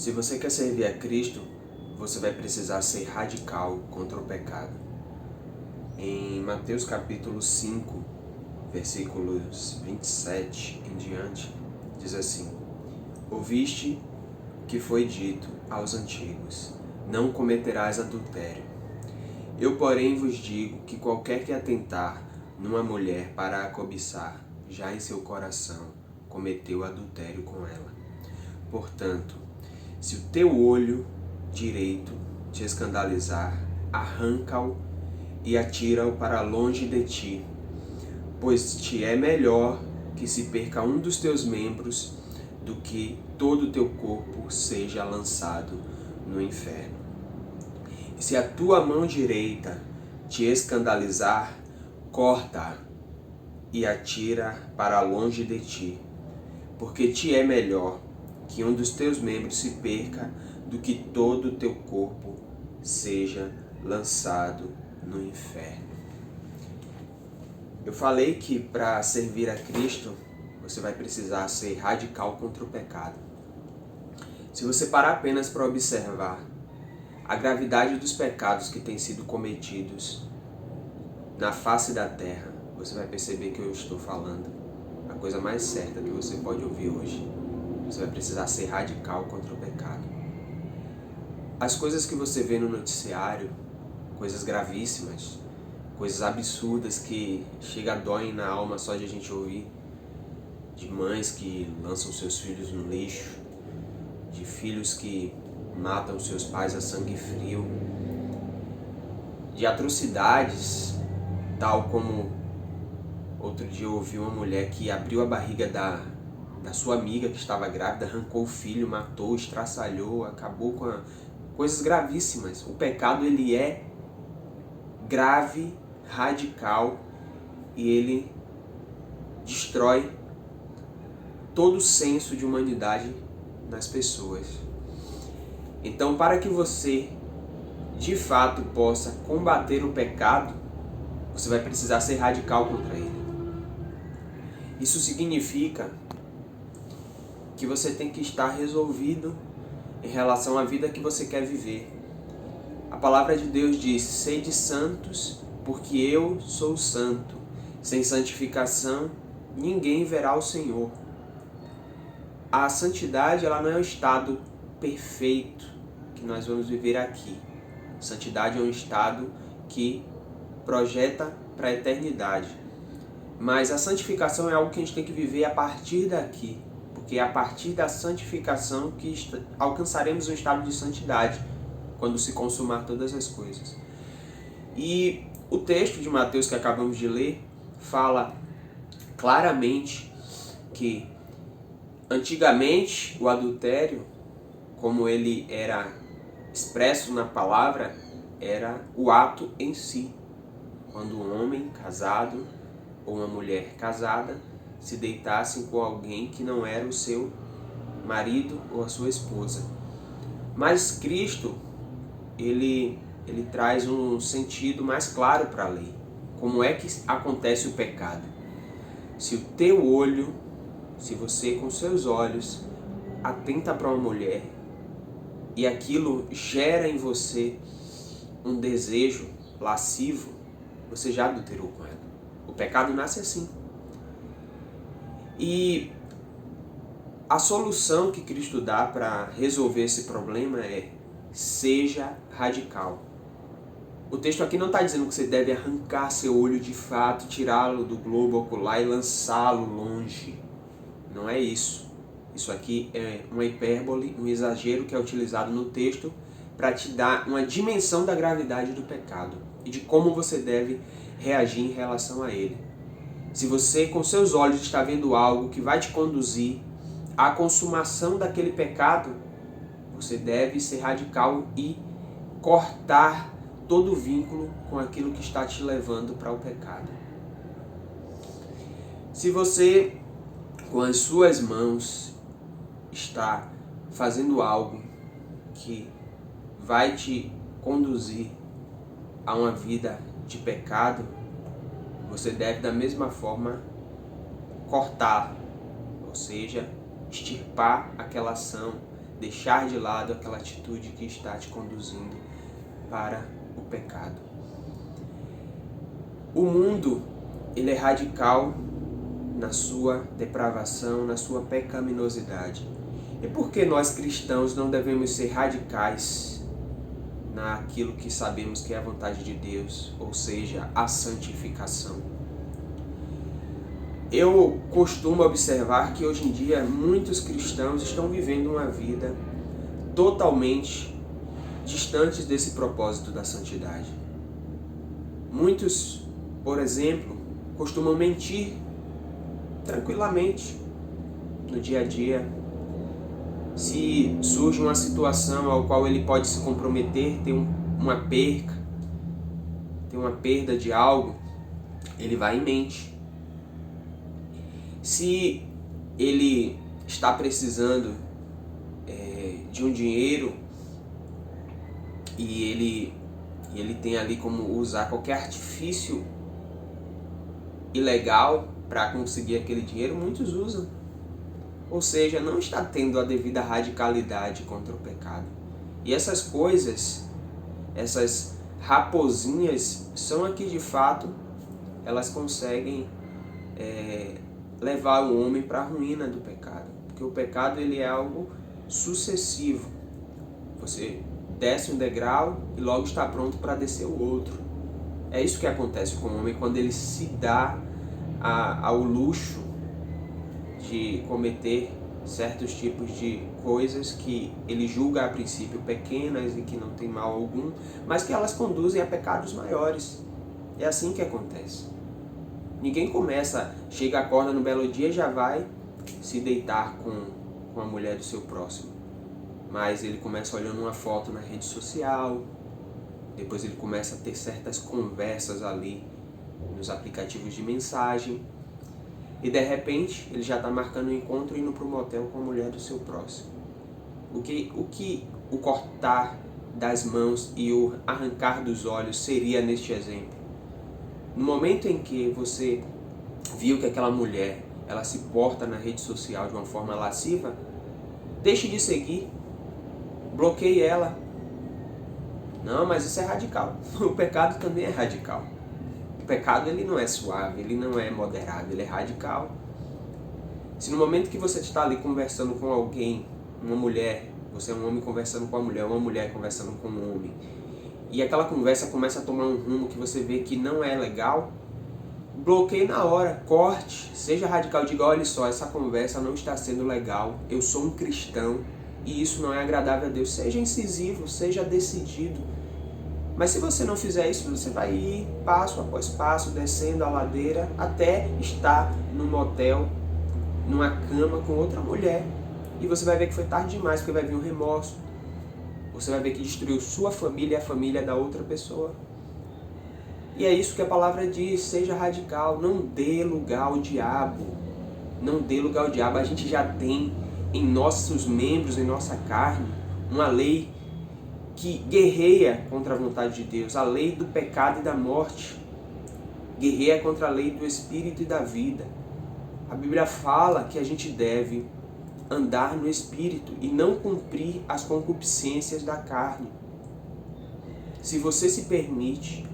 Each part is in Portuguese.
Se você quer servir a Cristo, você vai precisar ser radical contra o pecado. Em Mateus capítulo 5, versículos 27 em diante, diz assim: Ouviste que foi dito aos antigos: não cometerás adultério. Eu, porém, vos digo que qualquer que atentar numa mulher para a cobiçar, já em seu coração cometeu adultério com ela. Portanto, se o teu olho direito te escandalizar, arranca-o e atira-o para longe de ti, pois te é melhor que se perca um dos teus membros do que todo o teu corpo seja lançado no inferno. E se a tua mão direita te escandalizar, corta-a e atira para longe de ti, porque te é melhor que um dos teus membros se perca do que todo o teu corpo seja lançado no inferno. Eu falei que para servir a Cristo, você vai precisar ser radical contra o pecado. Se você parar apenas para observar a gravidade dos pecados que têm sido cometidos na face da terra, você vai perceber que eu estou falando a coisa mais certa que você pode ouvir hoje. Você vai precisar ser radical contra o pecado. As coisas que você vê no noticiário, coisas gravíssimas, coisas absurdas que chega a dói na alma só de a gente ouvir, de mães que lançam seus filhos no lixo, de filhos que matam seus pais a sangue frio, de atrocidades, tal como outro dia eu ouvi uma mulher que abriu a barriga da sua amiga que estava grávida, arrancou o filho, matou, estraçalhou, acabou com coisas gravíssimas. O pecado, ele é grave, radical, e ele destrói todo o senso de humanidade nas pessoas. Então, para que você de fato possa combater o pecado, você vai precisar ser radical contra ele. Isso significa que você tem que estar resolvido em relação à vida que você quer viver. A palavra de Deus diz: sede santos, porque eu sou santo. Sem santificação, ninguém verá o Senhor. A santidade, ela não é um estado perfeito que nós vamos viver aqui. Santidade é um estado que projeta para a eternidade. Mas a santificação é algo que a gente tem que viver a partir daqui. Porque é a partir da santificação que alcançaremos um estado de santidade, quando se consumar todas as coisas. E o texto de Mateus que acabamos de ler fala claramente que antigamente o adultério, como ele era expresso na palavra, era o ato em si. Quando um homem casado ou uma mulher casada se deitassem com alguém que não era o seu marido ou a sua esposa. Mas Cristo, ele traz um sentido mais claro para a lei. Como é que acontece o pecado? Se o teu olho, se você com seus olhos atenta para uma mulher e aquilo gera em você um desejo lascivo, você já adulterou com ela. O pecado nasce assim. E a solução que Cristo dá para resolver esse problema é: seja radical. O texto aqui não está dizendo que você deve arrancar seu olho de fato, tirá-lo do globo ocular e lançá-lo longe. Não é isso. Isso aqui é uma hipérbole, um exagero que é utilizado no texto para te dar uma dimensão da gravidade do pecado e de como você deve reagir em relação a ele. Se você com seus olhos está vendo algo que vai te conduzir à consumação daquele pecado, você deve ser radical e cortar todo o vínculo com aquilo que está te levando para o pecado. Se você, com as suas mãos, está fazendo algo que vai te conduzir a uma vida de pecado, você deve da mesma forma cortar, ou seja, extirpar aquela ação, deixar de lado aquela atitude que está te conduzindo para o pecado. O mundo, ele é radical na sua depravação, na sua pecaminosidade. E por que nós cristãos não devemos ser radicais naquilo que sabemos que é a vontade de Deus, ou seja, a santificação? Eu costumo observar que hoje em dia muitos cristãos estão vivendo uma vida totalmente distantes desse propósito da santidade. Muitos, por exemplo, costumam mentir tranquilamente no dia a dia. Se surge uma situação ao qual ele pode se comprometer, tem uma perda de algo, ele vai e mente. Se ele está precisando de um dinheiro e ele tem ali como usar qualquer artifício ilegal para conseguir aquele dinheiro, muitos usam. Ou seja, não está tendo a devida radicalidade contra o pecado. E essas coisas, essas raposinhas, são aqui de fato, elas conseguem levar o homem para a ruína do pecado. Porque o pecado, ele é algo sucessivo. Você desce um degrau e logo está pronto para descer o outro. É isso que acontece com o homem quando ele se dá ao luxo de cometer certos tipos de coisas que ele julga a princípio pequenas e que não tem mal algum, mas que elas conduzem a pecados maiores. É assim que acontece. Ninguém chega, acorda no belo dia e já vai se deitar com a mulher do seu próximo. Mas ele começa olhando uma foto na rede social, depois ele começa a ter certas conversas ali nos aplicativos de mensagem, e de repente ele já está marcando um encontro e indo para o motel com a mulher do seu próximo. O que o cortar das mãos e o arrancar dos olhos seria neste exemplo? No momento em que você viu que aquela mulher ela se porta na rede social de uma forma lasciva, deixe de seguir, bloqueie ela. Não, mas isso é radical. O pecado também é radical. O pecado, ele não é suave, ele não é moderado, ele é radical. Se no momento que você está ali conversando com alguém, uma mulher, você é um homem conversando com uma mulher conversando com um homem, e aquela conversa começa a tomar um rumo que você vê que não é legal, bloqueie na hora, corte, seja radical, diga: olha só, essa conversa não está sendo legal, eu sou um cristão e isso não é agradável a Deus. Seja incisivo, seja decidido. Mas se você não fizer isso, você vai ir passo após passo, descendo a ladeira, até estar num motel, numa cama com outra mulher. E você vai ver que foi tarde demais, porque vai vir um remorso. Você vai ver que destruiu sua família e a família da outra pessoa. E é isso que a palavra diz: seja radical, não dê lugar ao diabo. Não dê lugar ao diabo. A gente já tem em nossos membros, em nossa carne, uma lei que guerreia contra a vontade de Deus, a lei do pecado e da morte, guerreia contra a lei do espírito e da vida. A Bíblia fala que a gente deve andar no espírito e não cumprir as concupiscências da carne. Se você se permite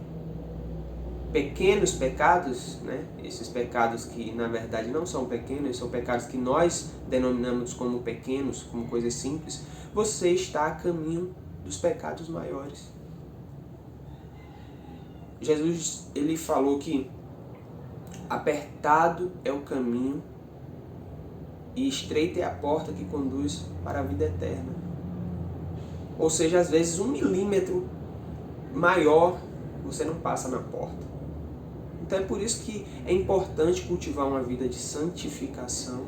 pequenos pecados, esses pecados que na verdade não são pequenos, são pecados que nós denominamos como pequenos, como coisas simples, você está a caminho dos pecados maiores. Jesus, ele falou que apertado é o caminho e estreita é a porta que conduz para a vida eterna. Ou seja, às vezes 1 milímetro maior você não passa na porta. Então é por isso que é importante cultivar uma vida de santificação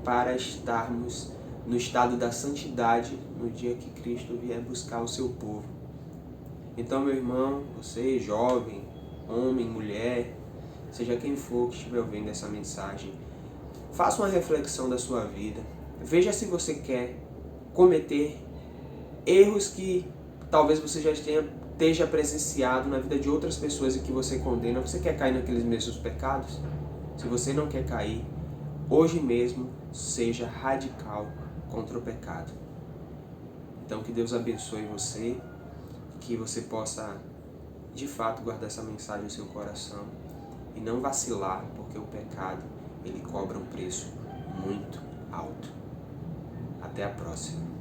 para estarmos no estado da santidade no dia que Cristo vier buscar o seu povo. Então, meu irmão, você jovem, homem, mulher, seja quem for que estiver ouvindo essa mensagem, faça uma reflexão da sua vida. Veja se você quer cometer erros que talvez você já esteja presenciado na vida de outras pessoas e que você condena. Você quer cair naqueles mesmos pecados? Se você não quer cair, hoje mesmo seja radical contra o pecado. Então, que Deus abençoe você, que você possa, de fato, guardar essa mensagem no seu coração e não vacilar, porque o pecado, ele cobra um preço muito alto. Até a próxima.